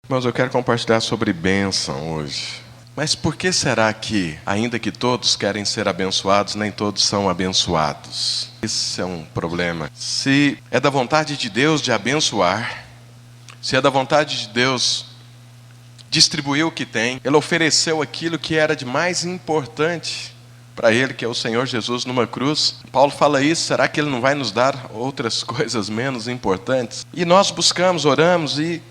Irmãos, eu quero compartilhar sobre bênção hoje. Mas por que será que, ainda que todos querem ser abençoados, nem todos são abençoados? Esse é um problema. Se é da vontade de Deus de abençoar, se é da vontade de Deus distribuir o que tem, Ele ofereceu aquilo que era de mais importante para Ele, que é o Senhor Jesus numa cruz. Paulo fala isso, será que Ele não vai nos dar outras coisas menos importantes? E nós buscamos, oramos e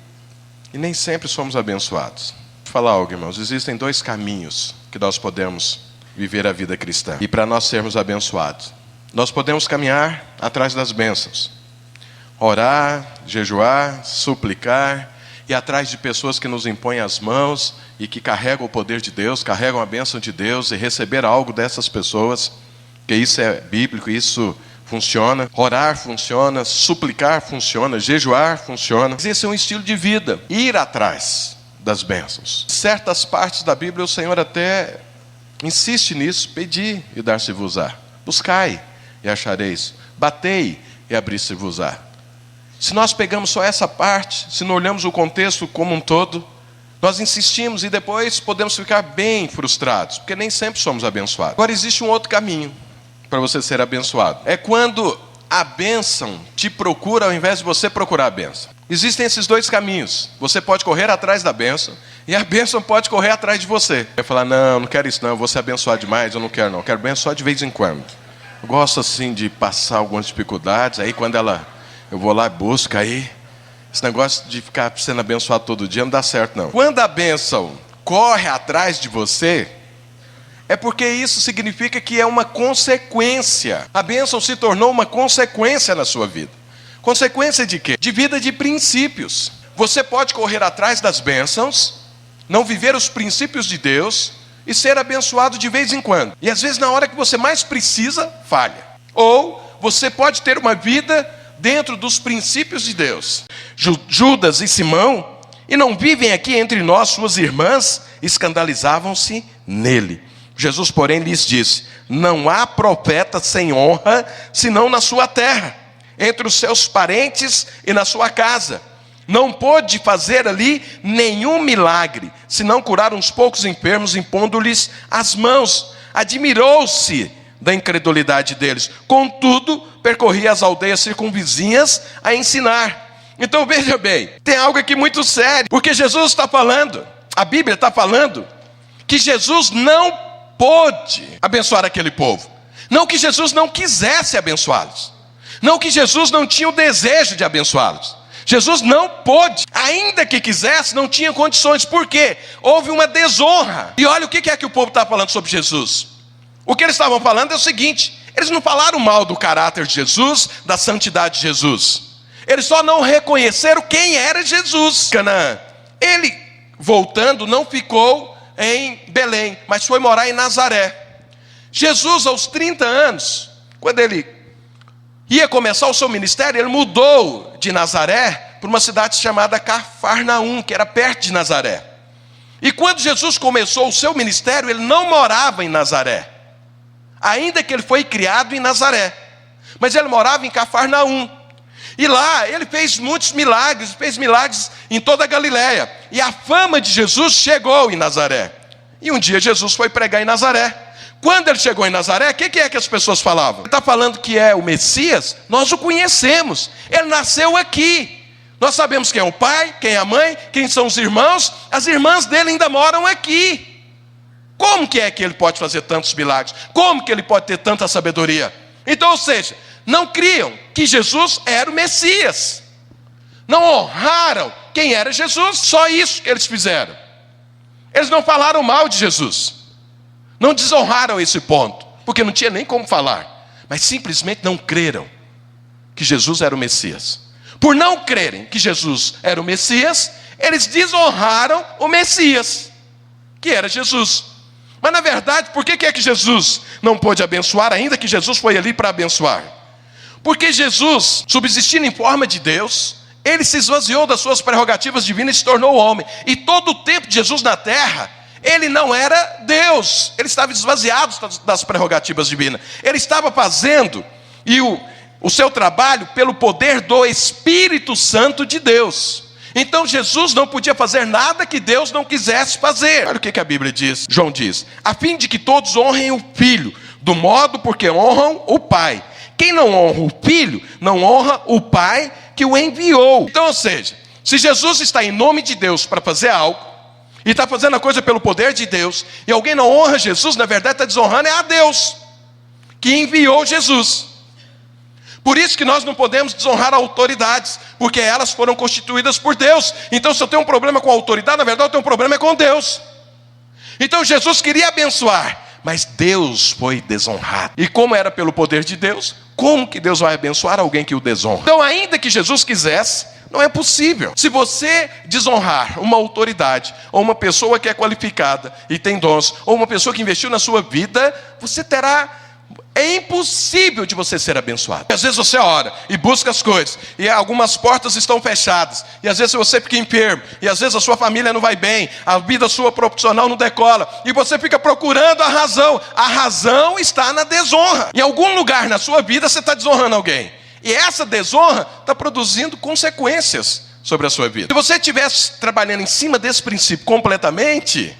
nem sempre somos abençoados. Vou falar algo, irmãos. Existem dois caminhos que nós podemos viver a vida cristã. E para nós sermos abençoados, nós podemos caminhar atrás das bênçãos. Orar, jejuar, suplicar, ir atrás de pessoas que nos impõem as mãos e que carregam o poder de Deus, carregam a bênção de Deus, e receber algo dessas pessoas, que isso é bíblico, isso funciona. Orar funciona, suplicar funciona, jejuar funciona. Esse é um estilo de vida, ir atrás das bênçãos. Em certas partes da Bíblia o Senhor até insiste nisso: pedi e dar-se-vos-á, buscai e achareis, batei e abrir-se-vos-á. Se nós pegamos só essa parte, se não olhamos o contexto como um todo, nós insistimos e depois podemos ficar bem frustrados, porque nem sempre somos abençoados. Agora existe um outro caminho para você ser abençoado. É quando a bênção te procura ao invés de você procurar a bênção. Existem esses dois caminhos. Você pode correr atrás da bênção e a bênção pode correr atrás de você. Vai falar: não quero isso não, eu vou ser abençoado demais, eu não quero não, eu quero abençoar de vez em quando. Eu gosto assim de passar algumas dificuldades, aí quando eu vou lá e busco, aí esse negócio de ficar sendo abençoado todo dia não dá certo não. Quando a bênção corre atrás de você, é porque isso significa que é uma consequência. A bênção se tornou uma consequência na sua vida. Consequência de quê? De vida de princípios. Você pode correr atrás das bênçãos, não viver os princípios de Deus e ser abençoado de vez em quando. E às vezes na hora que você mais precisa, falha. Ou você pode ter uma vida dentro dos princípios de Deus. Judas e Simão, e não vivem aqui entre nós suas irmãs, escandalizavam-se nele. Jesus, porém, lhes disse: não há profeta sem honra, senão na sua terra, entre os seus parentes e na sua casa. Não pôde fazer ali nenhum milagre, senão curar uns poucos enfermos, impondo-lhes as mãos. Admirou-se da incredulidade deles. Contudo, percorria as aldeias circunvizinhas a ensinar. Então veja bem, tem algo aqui muito sério, porque Jesus está falando, a Bíblia está falando, que Jesus não pôde abençoar aquele povo. Não que Jesus não quisesse abençoá-los, não que Jesus não tinha o desejo de abençoá-los. Jesus não pôde, ainda que quisesse, não tinha condições. Por quê? Houve uma desonra. E olha o que é que o povo está falando sobre Jesus. O que eles estavam falando é o seguinte: eles não falaram mal do caráter de Jesus, da santidade de Jesus. Eles só não reconheceram quem era Jesus. Canaã. Ele, voltando, não ficou em Belém, mas foi morar em Nazaré. Jesus, aos 30 anos, quando ele ia começar o seu ministério, ele mudou de Nazaré para uma cidade chamada Cafarnaum, que era perto de Nazaré. E quando Jesus começou o seu ministério, ele não morava em Nazaré, ainda que ele foi criado em Nazaré, mas ele morava em Cafarnaum. E lá ele fez muitos milagres, fez milagres em toda a Galileia. E a fama de Jesus chegou em Nazaré. E um dia Jesus foi pregar em Nazaré. Quando ele chegou em Nazaré, o que é que as pessoas falavam? Ele está falando que é o Messias? Nós o conhecemos, ele nasceu aqui. Nós sabemos quem é o pai, quem é a mãe, quem são os irmãos. As irmãs dele ainda moram aqui. Como que é que ele pode fazer tantos milagres? Como que ele pode ter tanta sabedoria? Então, ou seja, não criam que Jesus era o Messias. Não honraram quem era Jesus. Só isso que eles fizeram. Eles não falaram mal de Jesus. Não desonraram esse ponto, porque não tinha nem como falar. Mas simplesmente não creram que Jesus era o Messias. Por não crerem que Jesus era o Messias, eles desonraram o Messias, que era Jesus. Mas na verdade, por que é que Jesus não pôde abençoar, ainda que Jesus foi ali para abençoar? Porque Jesus, subsistindo em forma de Deus, ele se esvaziou das suas prerrogativas divinas e se tornou homem. E todo o tempo de Jesus na terra, ele não era Deus, ele estava esvaziado das prerrogativas divinas. Ele estava fazendo o seu trabalho pelo poder do Espírito Santo de Deus. Então Jesus não podia fazer nada que Deus não quisesse fazer. Olha o que a Bíblia diz, João diz: a fim de que todos honrem o Filho, do modo porque honram o Pai. Quem não honra o Filho, não honra o Pai que o enviou. Então, ou seja, se Jesus está em nome de Deus para fazer algo, e está fazendo a coisa pelo poder de Deus, e alguém não honra Jesus, na verdade está desonrando a Deus, que enviou Jesus. Por isso que nós não podemos desonrar autoridades, porque elas foram constituídas por Deus. Então, se eu tenho um problema com a autoridade, na verdade eu tenho um problema com Deus. Então Jesus queria abençoar, mas Deus foi desonrado. E como era pelo poder de Deus, como que Deus vai abençoar alguém que o desonra? Então, ainda que Jesus quisesse, não é possível. Se você desonrar uma autoridade, ou uma pessoa que é qualificada e tem dons, ou uma pessoa que investiu na sua vida, é impossível de você ser abençoado. Às vezes você ora e busca as coisas, e algumas portas estão fechadas, e às vezes você fica enfermo, e às vezes a sua família não vai bem, a vida sua profissional não decola, e você fica procurando a razão está na desonra. Em algum lugar na sua vida você está desonrando alguém, e essa desonra está produzindo consequências sobre a sua vida. Se você estivesse trabalhando em cima desse princípio completamente,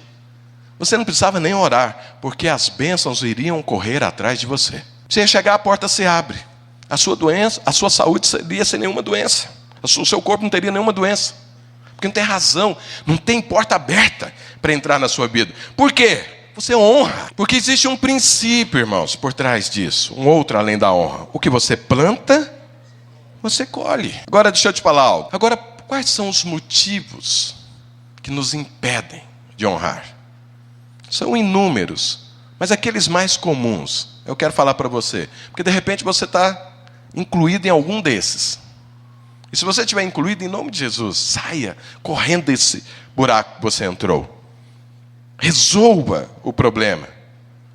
você não precisava nem orar, porque as bênçãos iriam correr atrás de você. Você ia chegar, a porta se abre. A sua doença, a sua saúde seria sem nenhuma doença. O seu corpo não teria nenhuma doença. Porque não tem razão, não tem porta aberta para entrar na sua vida. Por quê? Você honra. Porque existe um princípio, irmãos, por trás disso. Um outro além da honra. O que você planta, você colhe. Agora deixa eu te falar algo. Agora, quais são os motivos que nos impedem de honrar? São inúmeros, mas aqueles mais comuns, eu quero falar para você. Porque de repente você está incluído em algum desses. E se você estiver incluído, em nome de Jesus, saia correndo desse buraco que você entrou. Resolva o problema.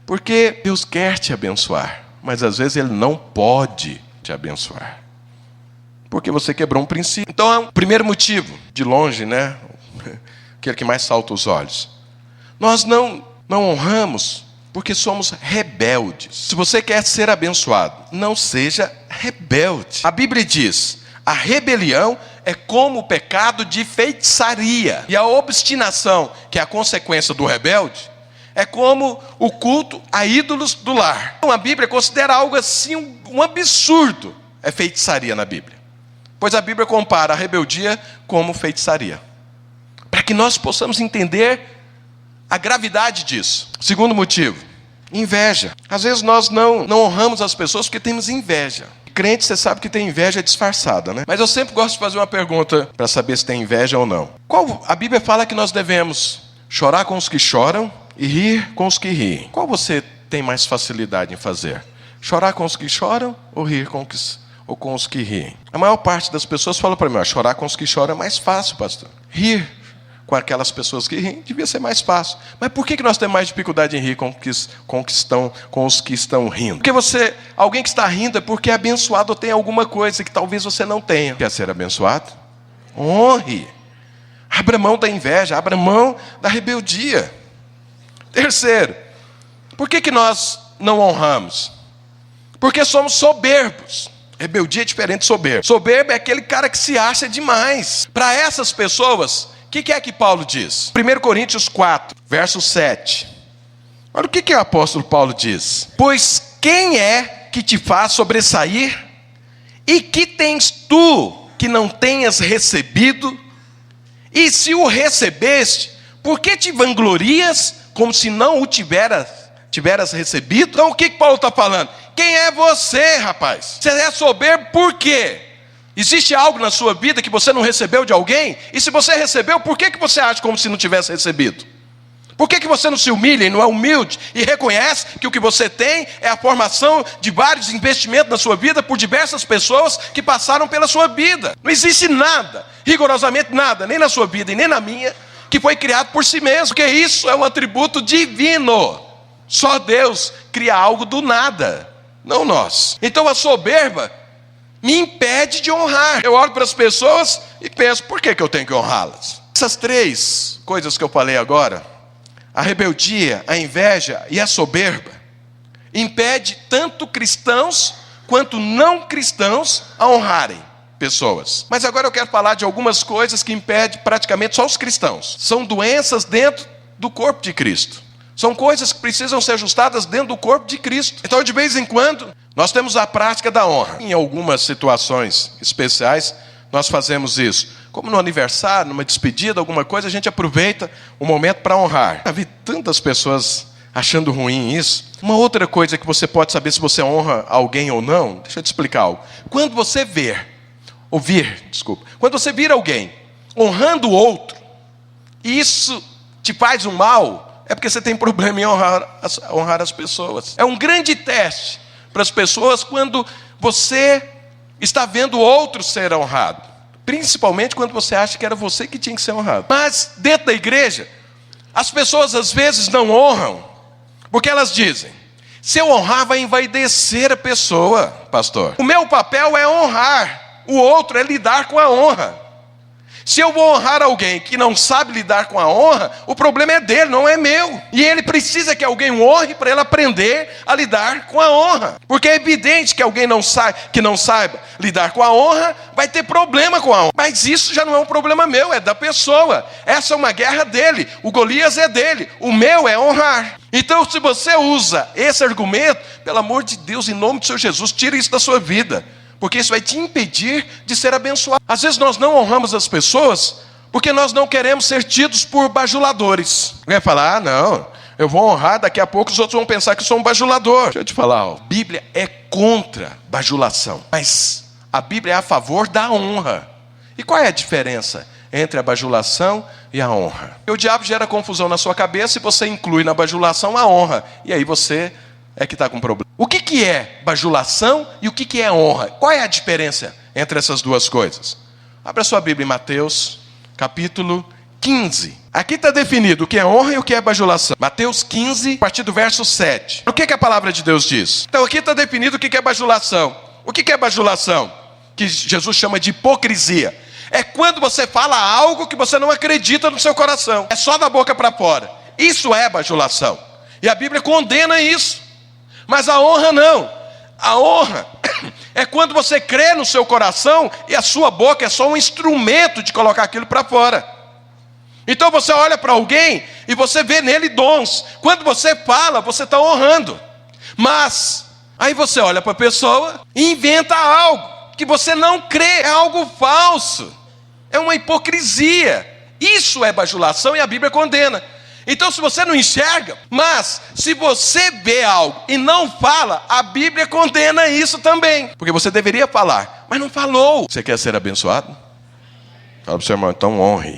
Porque Deus quer te abençoar, mas às vezes Ele não pode te abençoar. Porque você quebrou um princípio. Então é o primeiro motivo, de longe, né? Aquele que mais salta os olhos. Nós não honramos porque somos rebeldes. Se você quer ser abençoado, não seja rebelde. A Bíblia diz: a rebelião é como o pecado de feitiçaria. E a obstinação, que é a consequência do rebelde, é como o culto a ídolos do lar. Então a Bíblia considera algo assim, um absurdo. É feitiçaria na Bíblia. Pois a Bíblia compara a rebeldia como feitiçaria. Para que nós possamos entender a gravidade disso. Segundo motivo, inveja. Às vezes nós não honramos as pessoas porque temos inveja. Crente, você sabe que tem inveja disfarçada, né? Mas eu sempre gosto de fazer uma pergunta para saber se tem inveja ou não. A Bíblia fala que nós devemos chorar com os que choram e rir com os que riem. Qual você tem mais facilidade em fazer? Chorar com os que choram ou rir com os que riem? A maior parte das pessoas fala para mim: chorar com os que choram é mais fácil, pastor. Rir com aquelas pessoas que riem devia ser mais fácil. Mas por que nós temos mais dificuldade em rir com os que estão rindo? Porque alguém que está rindo é porque é abençoado ou tem alguma coisa que talvez você não tenha. Quer ser abençoado? Honre. Abra mão da inveja, abra mão da rebeldia. Terceiro, por que nós não honramos? Porque somos soberbos. Rebeldia é diferente de soberbo. Soberbo é aquele cara que se acha demais. Para essas pessoas, o que é que Paulo diz? 1 Coríntios 4, verso 7. Olha o que o apóstolo Paulo diz. Pois quem é que te faz sobressair? E que tens tu que não tenhas recebido? E se o recebeste, por que te vanglorias como se não o tiveras recebido? Então o que Paulo está falando? Quem é você, rapaz? Você é soberbo por quê? Existe algo na sua vida que você não recebeu de alguém? E se você recebeu, por que você acha como se não tivesse recebido? Por que você não se humilha e não é humilde e reconhece que o que você tem é a formação de vários investimentos na sua vida por diversas pessoas que passaram pela sua vida? Não existe nada, rigorosamente nada, nem na sua vida e nem na minha, que foi criado por si mesmo, porque isso é um atributo divino. Só Deus cria algo do nada, não nós. Então a soberba me impede de honrar. Eu olho para as pessoas e penso: por que eu tenho que honrá-las? Essas três coisas que eu falei agora, a rebeldia, a inveja e a soberba, impede tanto cristãos quanto não cristãos a honrarem. pessoas. Mas agora eu quero falar de algumas coisas que impedem praticamente só os cristãos. São doenças dentro do corpo de Cristo. São coisas que precisam ser ajustadas dentro do corpo de Cristo. Então, de vez em quando, nós temos a prática da honra. Em algumas situações especiais, nós fazemos isso. Como no aniversário, numa despedida, alguma coisa, a gente aproveita o momento para honrar. Já vi tantas pessoas achando ruim isso. Uma outra coisa que você pode saber se você honra alguém ou não, deixa eu te explicar algo. Quando você quando você vir alguém honrando o outro, e isso te faz um mal, é porque você tem problema em honrar as pessoas. É um grande teste para as pessoas quando você está vendo outro ser honrado. Principalmente quando você acha que era você que tinha que ser honrado. Mas dentro da igreja, as pessoas às vezes não honram, porque elas dizem: se eu honrar, vai envaidecer a pessoa, pastor. O meu papel é honrar, o outro é lidar com a honra. Se eu vou honrar alguém que não sabe lidar com a honra, o problema é dele, não é meu. E ele precisa que alguém o honre para ele aprender a lidar com a honra. Porque é evidente que alguém que não saiba lidar com a honra, vai ter problema com a honra. Mas isso já não é um problema meu, é da pessoa. Essa é uma guerra dele, o Golias é dele, o meu é honrar. Então, se você usa esse argumento, pelo amor de Deus, em nome do Senhor Jesus, tira isso da sua vida. Porque isso vai te impedir de ser abençoado. Às vezes nós não honramos as pessoas porque nós não queremos ser tidos por bajuladores. Vai falar: não, eu vou honrar, daqui a pouco os outros vão pensar que eu sou um bajulador. Deixa eu te falar, a Bíblia é contra bajulação, mas a Bíblia é a favor da honra. E qual é a diferença entre a bajulação e a honra? O diabo gera confusão na sua cabeça e você inclui na bajulação a honra. E aí você é que está com problema. O que é bajulação e o que é honra? Qual é a diferença entre essas duas coisas? Abra sua Bíblia em Mateus, capítulo 15. Aqui está definido o que é honra e o que é bajulação. Mateus 15, a partir do verso 7. O que a palavra de Deus diz? Então aqui está definido o que é bajulação. O que é bajulação? Que Jesus chama de hipocrisia. É quando você fala algo que você não acredita no seu coração. É só da boca para fora. Isso é bajulação. E a Bíblia condena isso. Mas a honra não. A honra é quando você crê no seu coração e a sua boca é só um instrumento de colocar aquilo para fora. Então você olha para alguém e você vê nele dons. Quando você fala, você está honrando. Mas aí você olha para a pessoa e inventa algo que você não crê. É algo falso. É uma hipocrisia. Isso é bajulação e a Bíblia condena. Então, se você não enxerga, mas se você vê algo e não fala, a Bíblia condena isso também. Porque você deveria falar, mas não falou. Você quer ser abençoado? Fala para o seu irmão: então honre.